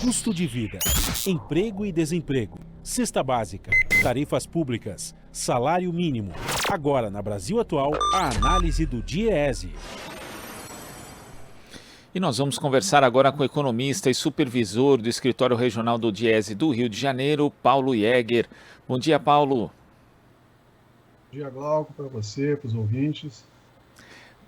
Custo de vida, emprego e desemprego, cesta básica, tarifas públicas, salário mínimo. Agora, na Brasil Atual, a análise do DIEESE. E nós vamos conversar agora com o economista e supervisor do Escritório Regional do DIEESE do Rio de Janeiro, Paulo Jäger. Bom dia, Paulo. Bom dia, Glauco, para você, para os ouvintes.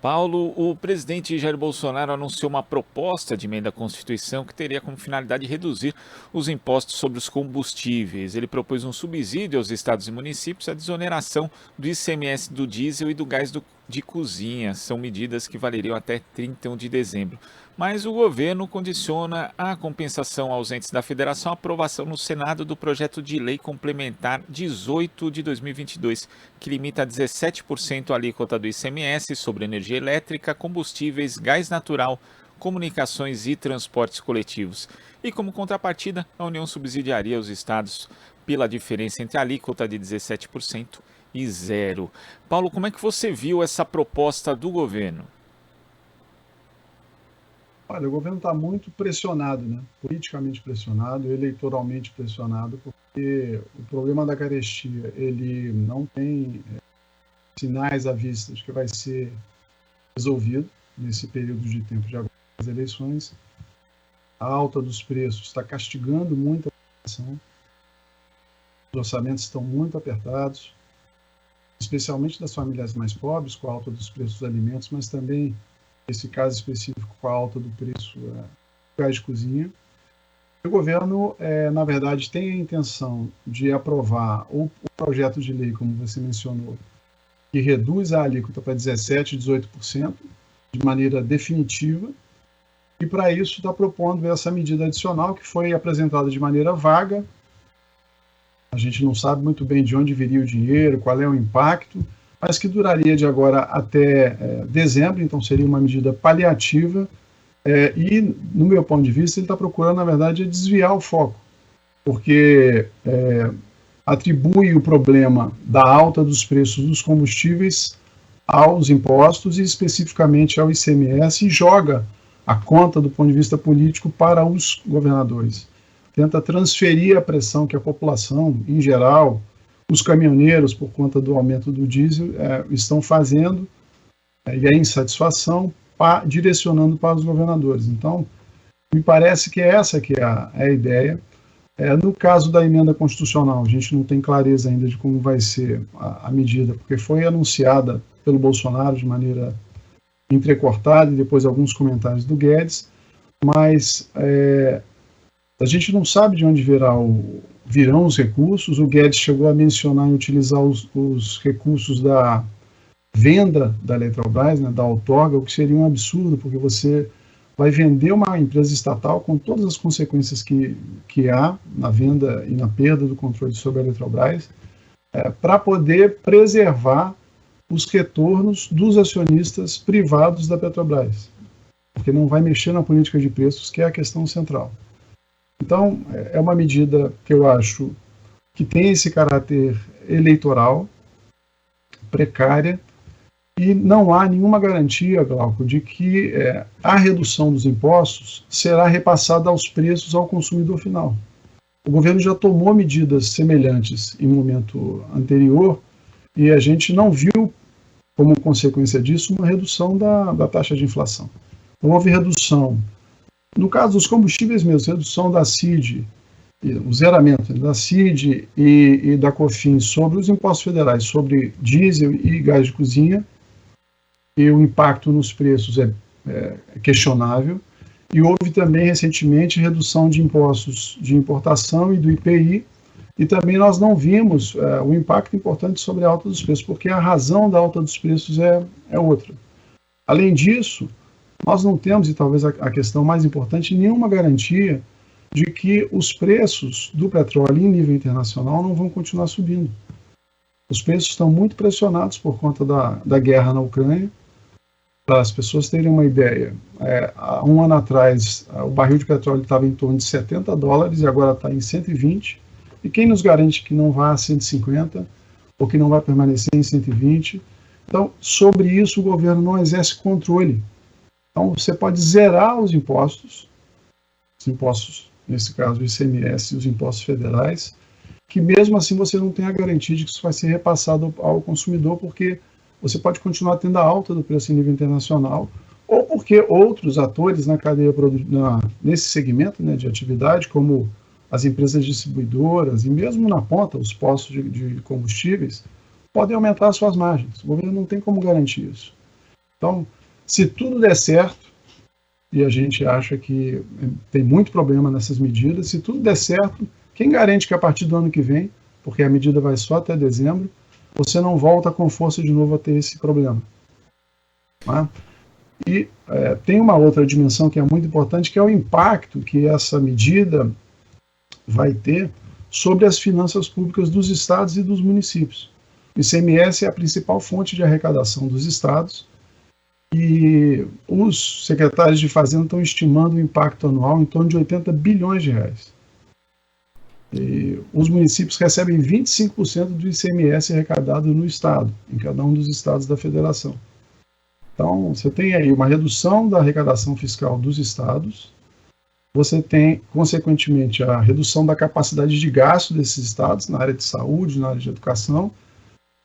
Paulo, o presidente Jair Bolsonaro anunciou uma proposta de emenda à Constituição que teria como finalidade reduzir os impostos sobre os combustíveis. Ele propôs um subsídio aos estados e municípios, a desoneração do ICMS do diesel e do gás de cozinha. São medidas que valeriam até 31 de dezembro. Mas o governo condiciona a compensação aos entes da federação à aprovação no Senado do projeto de lei complementar 18 de 2022, que limita a 17% a alíquota do ICMS sobre energia elétrica, combustíveis, gás natural, comunicações e transportes coletivos. E como contrapartida, a União subsidiaria os estados pela diferença entre a alíquota de 17% e zero. Paulo, como é que você viu essa proposta do governo? Olha, o governo está muito pressionado, né? Politicamente pressionado, eleitoralmente pressionado, porque o problema da carestia, ele não tem sinais à vista de que vai ser resolvido nesse período de tempo de agora das eleições. A alta dos preços está castigando muito a população. Os orçamentos estão muito apertados, especialmente das famílias mais pobres, com a alta dos preços dos alimentos, mas também, nesse caso específico, com a alta do preço do gás de cozinha. O governo, na verdade, tem a intenção de aprovar o projeto de lei, como você mencionou, que reduz a alíquota para 17%, 18%, de maneira definitiva, e para isso está propondo essa medida adicional que foi apresentada de maneira vaga. A gente não sabe muito bem de onde viria o dinheiro, qual é o impacto, mas que duraria de agora até dezembro, então seria uma medida paliativa, e, no meu ponto de vista, ele está procurando, na verdade, desviar o foco, porque atribui o problema da alta dos preços dos combustíveis aos impostos e especificamente ao ICMS e joga a conta do ponto de vista político para os governadores. Tenta transferir a pressão que a população, em geral, os caminhoneiros, por conta do aumento do diesel, estão fazendo, e a insatisfação direcionando para os governadores. Então, me parece que essa que é a ideia. No caso da emenda constitucional, a gente não tem clareza ainda de como vai ser a medida, porque foi anunciada pelo Bolsonaro de maneira entrecortada e depois alguns comentários do Guedes, mas a gente não sabe de onde virão os recursos. O Guedes chegou a mencionar em utilizar os recursos da venda da Eletrobras, né, da outorga, o que seria um absurdo, porque você vai vender uma empresa estatal com todas as consequências que há na venda e na perda do controle sobre a Eletrobras, para poder preservar os retornos dos acionistas privados da Petrobras, porque não vai mexer na política de preços, que é a questão central. Então, é uma medida que eu acho que tem esse caráter eleitoral, precária, e não há nenhuma garantia, Glauco, de que a redução dos impostos será repassada aos preços ao consumidor final. O governo já tomou medidas semelhantes em momento anterior e a gente não viu, como consequência disso, uma redução da taxa de inflação. Não houve redução. No caso dos combustíveis mesmo, redução da CID, o zeramento da CID e da COFINS sobre os impostos federais, sobre diesel e gás de cozinha, e o impacto nos preços é questionável. E houve também, recentemente, redução de impostos de importação e do IPI, e também nós não vimos o impacto importante sobre a alta dos preços, porque a razão da alta dos preços é outra. Além disso, nós não temos, e talvez a questão mais importante, nenhuma garantia de que os preços do petróleo em nível internacional não vão continuar subindo. Os preços estão muito pressionados por conta da guerra na Ucrânia. Para as pessoas terem uma ideia, há um ano atrás o barril de petróleo estava em torno de $70 e agora está em 120. E quem nos garante que não vá a 150 ou que não vai permanecer em 120? Então, sobre isso o governo não exerce controle. Então, você pode zerar os impostos os impostos, nesse caso o ICMS e os impostos federais, que mesmo assim você não tem a garantia de que isso vai ser repassado ao consumidor, porque você pode continuar tendo a alta do preço em nível internacional, ou porque outros atores na cadeia nesse segmento, né, de atividade, como as empresas distribuidoras e mesmo na ponta, os postos de combustíveis, podem aumentar as suas margens. O governo não tem como garantir isso. Então, se tudo der certo, e a gente acha que tem muito problema nessas medidas, se tudo der certo, quem garante que a partir do ano que vem, porque a medida vai só até dezembro, você não volta com força de novo a ter esse problema? Tá? E tem uma outra dimensão que é muito importante, que é o impacto que essa medida vai ter sobre as finanças públicas dos estados e dos municípios. O ICMS é a principal fonte de arrecadação dos estados e os secretários de Fazenda estão estimando o impacto anual em torno de 80 bilhões de reais. E os municípios recebem 25% do ICMS arrecadado no estado, em cada um dos estados da federação. Então, você tem aí uma redução da arrecadação fiscal dos estados, você tem, consequentemente, a redução da capacidade de gasto desses estados na área de saúde, na área de educação,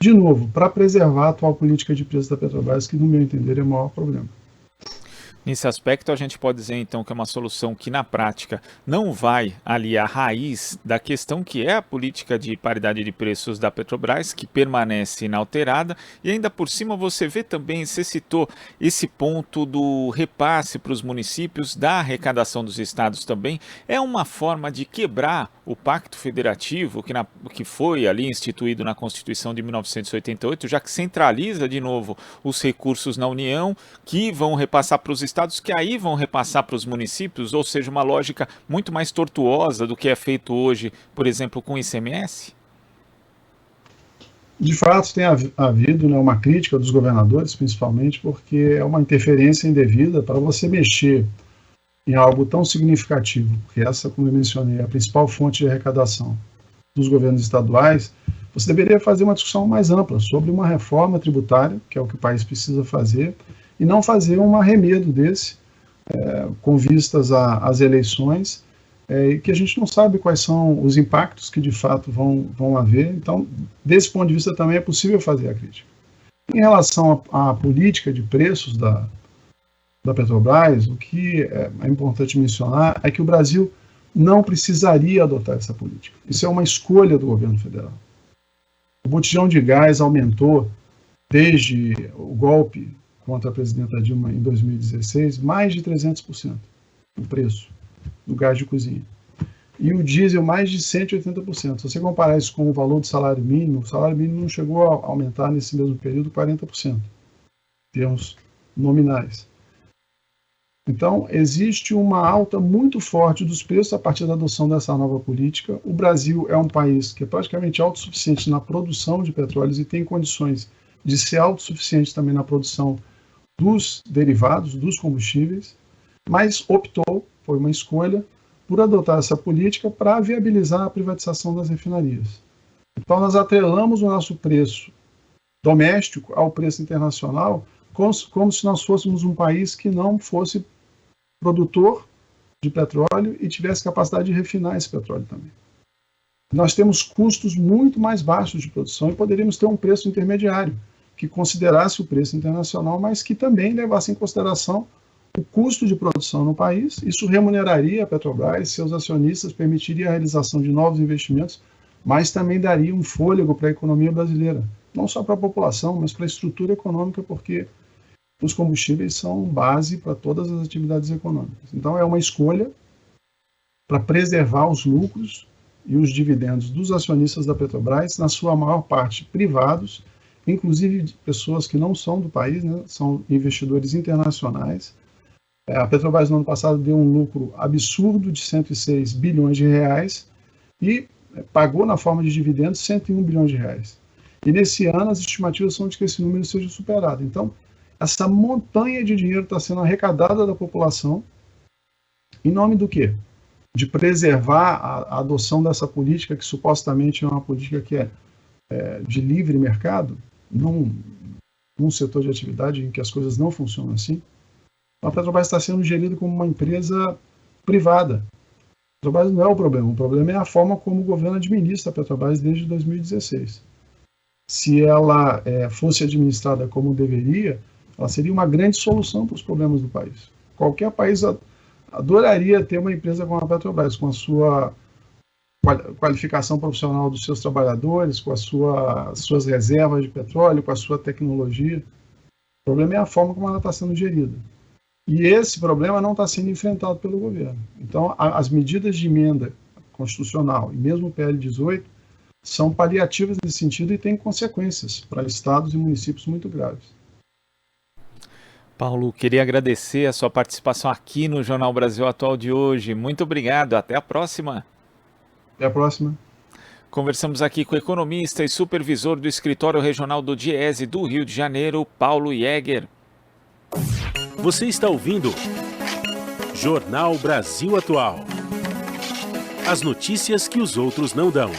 de novo, para preservar a atual política de preços da Petrobras, que, no meu entender, é o maior problema. Nesse aspecto, a gente pode dizer, então, que é uma solução que, na prática, não vai ali à raiz da questão que é a política de paridade de preços da Petrobras, que permanece inalterada, e ainda por cima você vê também, você citou esse ponto do repasse para os municípios, da arrecadação dos estados também, é uma forma de quebrar o pacto federativo que foi ali instituído na Constituição de 1988, já que centraliza de novo os recursos na União, que vão repassar para os estados, que aí vão repassar para os municípios, ou seja, uma lógica muito mais tortuosa do que é feito hoje, por exemplo, com o ICMS? De fato, tem havido, né, uma crítica dos governadores, principalmente, porque é uma interferência indevida para você mexer em algo tão significativo, porque essa, como eu mencionei, é a principal fonte de arrecadação dos governos estaduais. Você deveria fazer uma discussão mais ampla sobre uma reforma tributária, que é o que o país precisa fazer, e não fazer um arremedo desse, com vistas às eleições, e que a gente não sabe quais são os impactos que de fato vão haver. Então, desse ponto de vista também é possível fazer a crítica. Em relação à política de preços da Petrobras, o que é importante mencionar é que o Brasil não precisaria adotar essa política. Isso é uma escolha do governo federal. O botijão de gás aumentou desde o golpe contra a presidenta Dilma em 2016, mais de 300% o preço do gás de cozinha. E o diesel mais de 180%. Se você comparar isso com o valor do salário mínimo, o salário mínimo não chegou a aumentar nesse mesmo período 40%, em termos nominais. Então, existe uma alta muito forte dos preços a partir da adoção dessa nova política. O Brasil é um país que é praticamente autossuficiente na produção de petróleos e tem condições de ser autossuficiente também na produção dos derivados, dos combustíveis, mas optou, foi uma escolha, por adotar essa política para viabilizar a privatização das refinarias. Então, nós atrelamos o nosso preço doméstico ao preço internacional, como se nós fôssemos um país que não fosse produtor de petróleo e tivesse capacidade de refinar esse petróleo também. Nós temos custos muito mais baixos de produção e poderíamos ter um preço intermediário, que considerasse o preço internacional, mas que também levasse em consideração o custo de produção no país. Isso remuneraria a Petrobras, seus acionistas, permitiria a realização de novos investimentos, mas também daria um fôlego para a economia brasileira. Não só para a população, mas para a estrutura econômica, porque os combustíveis são base para todas as atividades econômicas. Então, é uma escolha para preservar os lucros e os dividendos dos acionistas da Petrobras, na sua maior parte privados, inclusive de pessoas que não são do país, né, são investidores internacionais. A Petrobras, no ano passado, deu um lucro absurdo de 106 bilhões de reais e pagou, na forma de dividendos, 101 bilhões de reais. E nesse ano, as estimativas são de que esse número seja superado. Então, essa montanha de dinheiro está sendo arrecadada da população em nome do quê? De preservar a adoção dessa política, que supostamente é uma política que é de livre mercado, num setor de atividade em que as coisas não funcionam assim. A Petrobras está sendo gerida como uma empresa privada. A Petrobras não é o problema é a forma como o governo administra a Petrobras desde 2016. Se ela fosse administrada como deveria, ela seria uma grande solução para os problemas do país. Qualquer país adoraria ter uma empresa como a Petrobras, com a sua qualificação profissional dos seus trabalhadores, com as suas reservas de petróleo, com a sua tecnologia. O problema é a forma como ela está sendo gerida. E esse problema não está sendo enfrentado pelo governo. Então, as medidas de emenda constitucional e mesmo o PL 18 são paliativas nesse sentido e têm consequências para estados e municípios muito graves. Paulo, queria agradecer a sua participação aqui no Jornal Brasil Atual de hoje. Muito obrigado. Até a próxima. Até a próxima. Conversamos aqui com o economista e supervisor do Escritório Regional do DIEESE do Rio de Janeiro, Paulo Jäger. Você está ouvindo Jornal Brasil Atual. As notícias que os outros não dão.